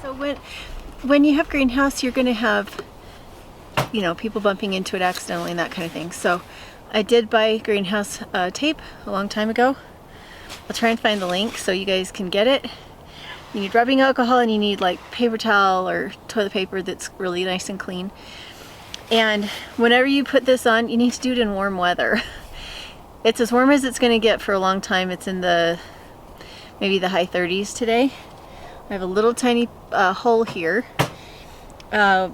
So when you have greenhouse, you're going to have, you know, people bumping into it accidentally and that kind of thing. So I did buy greenhouse tape a long time ago. I'll try and find the link so you guys can get it. You need rubbing alcohol and you need like paper towel or toilet paper that's really nice and clean. And whenever you put this on, you need to do it in warm weather. It's as warm as it's going to get for a long time. It's in the maybe the high 30s today. I have a little tiny hole here. And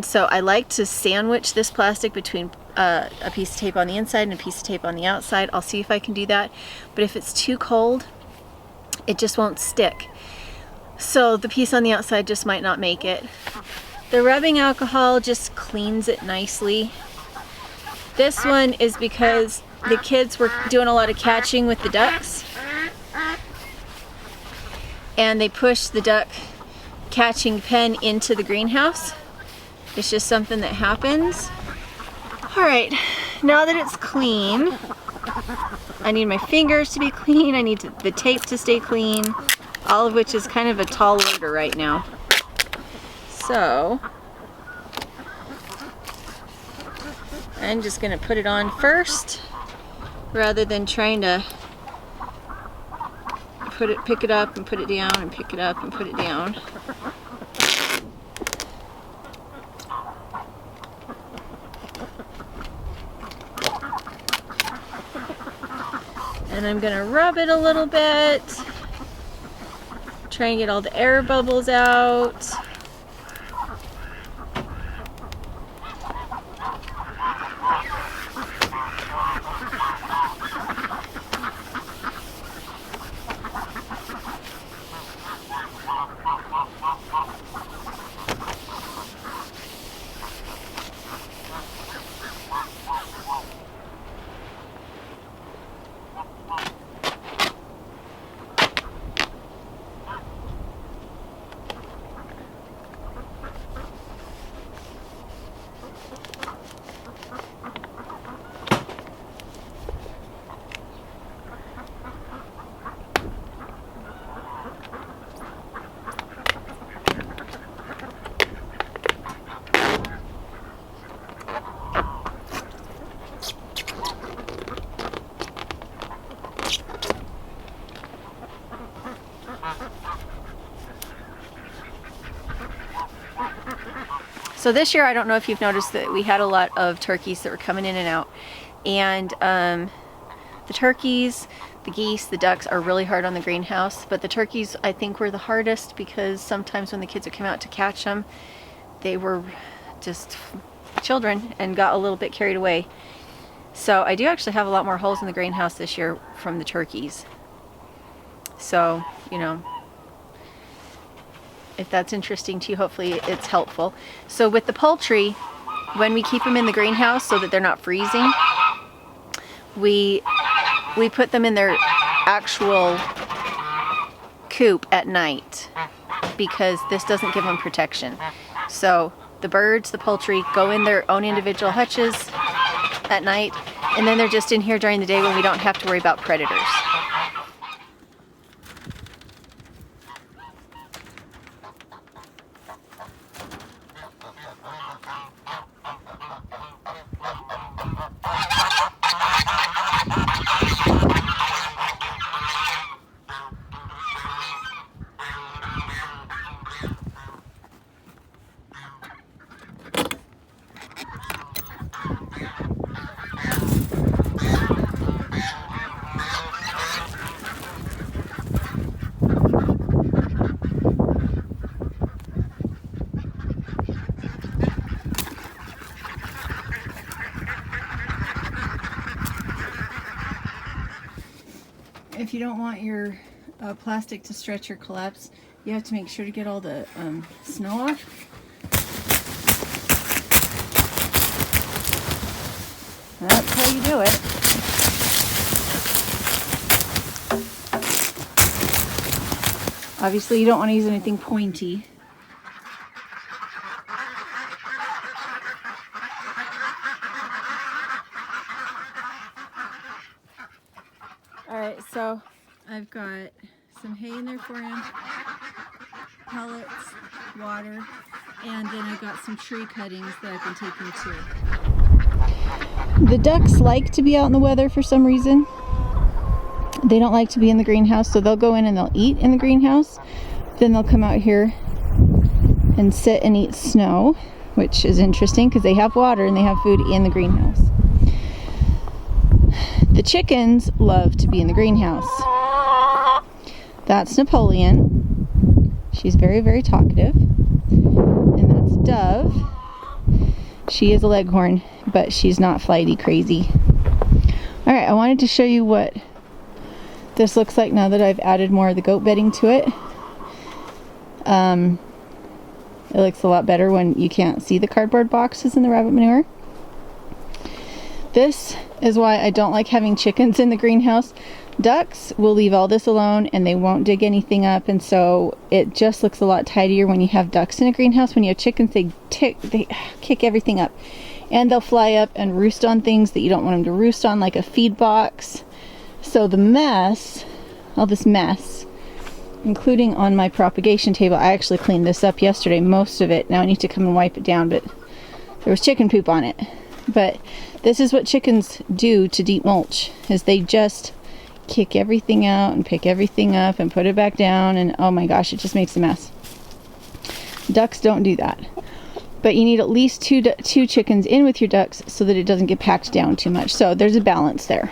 so I like to sandwich this plastic between a piece of tape on the inside and a piece of tape on the outside. I'll see if I can do that. But if it's too cold, it just won't stick. So the piece on the outside just might not make it. The rubbing alcohol just cleans it nicely. This one is because the kids were doing a lot of catching with the ducks. And they pushed the duck catching pen into the greenhouse. It's just something that happens. All right, now that it's clean, I need my fingers to be clean. I need the tape to stay clean, all of which is kind of a tall order right now. So I'm just gonna put it on first rather than trying to pick it up and put it down and pick it up and put it down. And I'm gonna rub it a little bit, try and get all the air bubbles out. So this year, I don't know if you've noticed that we had a lot of turkeys that were coming in and out. And the turkeys, the geese, the ducks are really hard on the greenhouse. But the turkeys, I think, were the hardest because sometimes when the kids would come out to catch them, they were just children and got a little bit carried away. So I do actually have a lot more holes in the greenhouse this year from the turkeys. So, you know, if that's interesting to you, hopefully it's helpful. So with the poultry, when we keep them in the greenhouse so that they're not freezing, we put them in their actual coop at night because this doesn't give them protection. So the birds, the poultry, go in their own individual hutches at night, and then they're just in here during the day when we don't have to worry about predators. If you don't want your plastic to stretch or collapse, you have to make sure to get all the snow off. That's how you do it. Obviously you don't want to use anything pointy. Alright, so I've got some hay in there for him. pellets, water, and then I've got some tree cuttings that I've been taking too. The ducks like to be out in the weather for some reason. They don't like to be in the greenhouse, so they'll go in and they'll eat in the greenhouse. Then they'll come out here and sit and eat snow, which is interesting because they have water and they have food in the greenhouse. The chickens love to be in the greenhouse. That's Napoleon. She's very, very talkative. And that's Dove. She is a leghorn, but she's not flighty crazy. Alright, I wanted to show you what this looks like now that I've added more of the goat bedding to it. It looks a lot better when you can't see the cardboard boxes in the rabbit manure. This is why I don't like having chickens in the greenhouse. Ducks will leave all this alone and they won't dig anything up, and so it just looks a lot tidier when you have ducks in a greenhouse. When you have chickens, they kick everything up, and they'll fly up and roost on things that you don't want them to roost on, like a feed box. So the mess, all this mess, including on my propagation table, I actually cleaned this up yesterday, most of it. Now I need to come and wipe it down, but there was chicken poop on it. But this is what chickens do to deep mulch, is they just kick everything out and pick everything up and put it back down, and oh my gosh, it just makes a mess. Ducks don't do that. But you need at least two chickens in with your ducks so that it doesn't get packed down too much. So there's a balance there.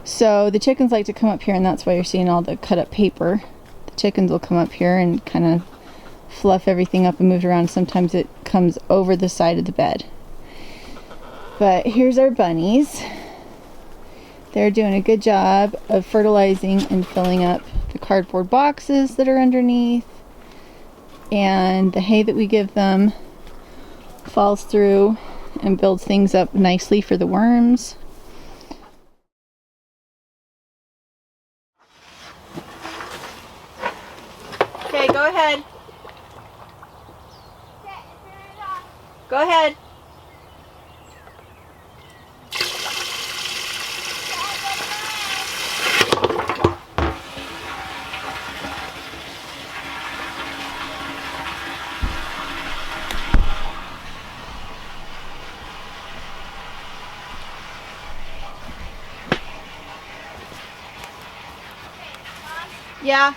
So the chickens like to come up here, and that's why you're seeing all the cut up paper. The chickens will come up here and kind of fluff everything up and move it around. Sometimes it comes over the side of the bed. But here's our bunnies. They're doing a good job of fertilizing and filling up the cardboard boxes that are underneath. And the hay that we give them falls through and builds things up nicely for the worms. Okay, go ahead. Go ahead. Yeah.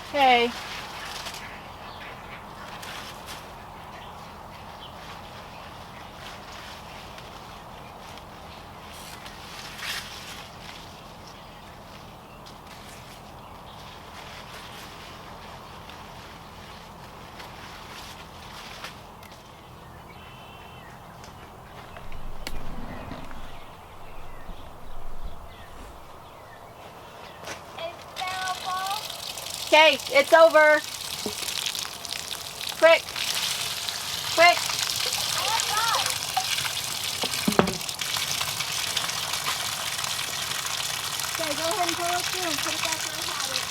Okay. Okay, it's over. Quick. Quick. Okay, go ahead and pull it through and put it back where I had it.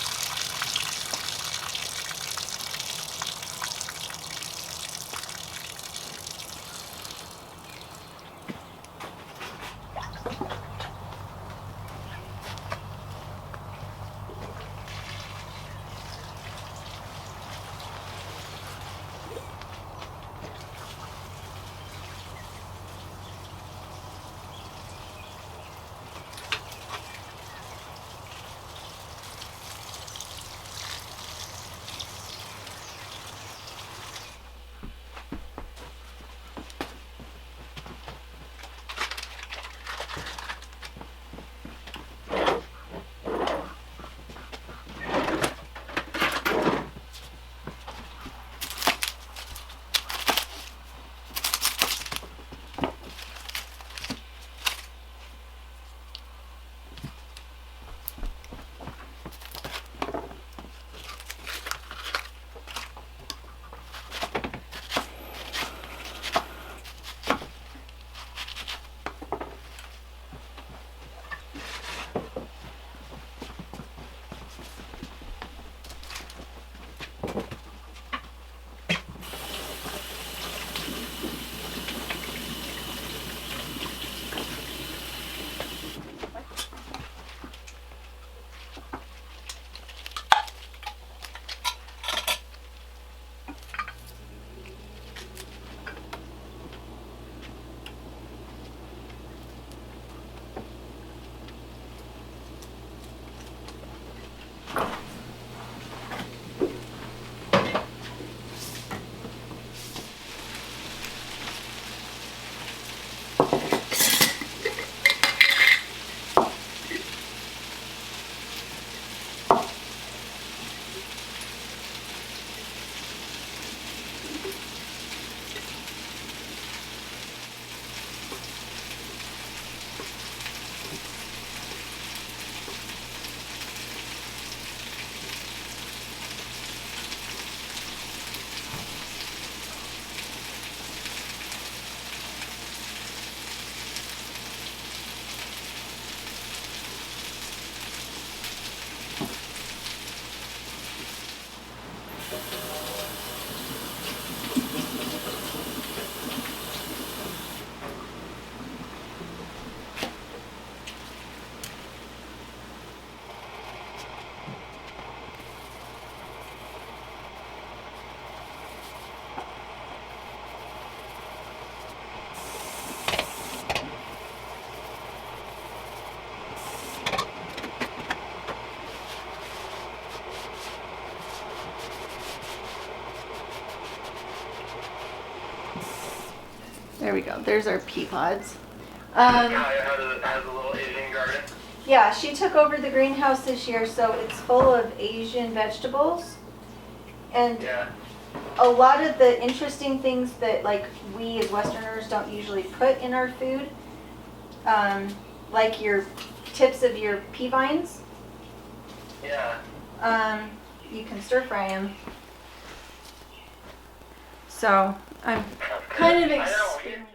There we go. There's our pea pods. Has a little Asian garden. Yeah, she took over the greenhouse this year, so it's full of Asian vegetables. And Yeah. a lot of the interesting things that like we as Westerners don't usually put in our food, like your tips of your pea vines. Yeah. You can stir fry them. So I'm kind of I know. experimenting.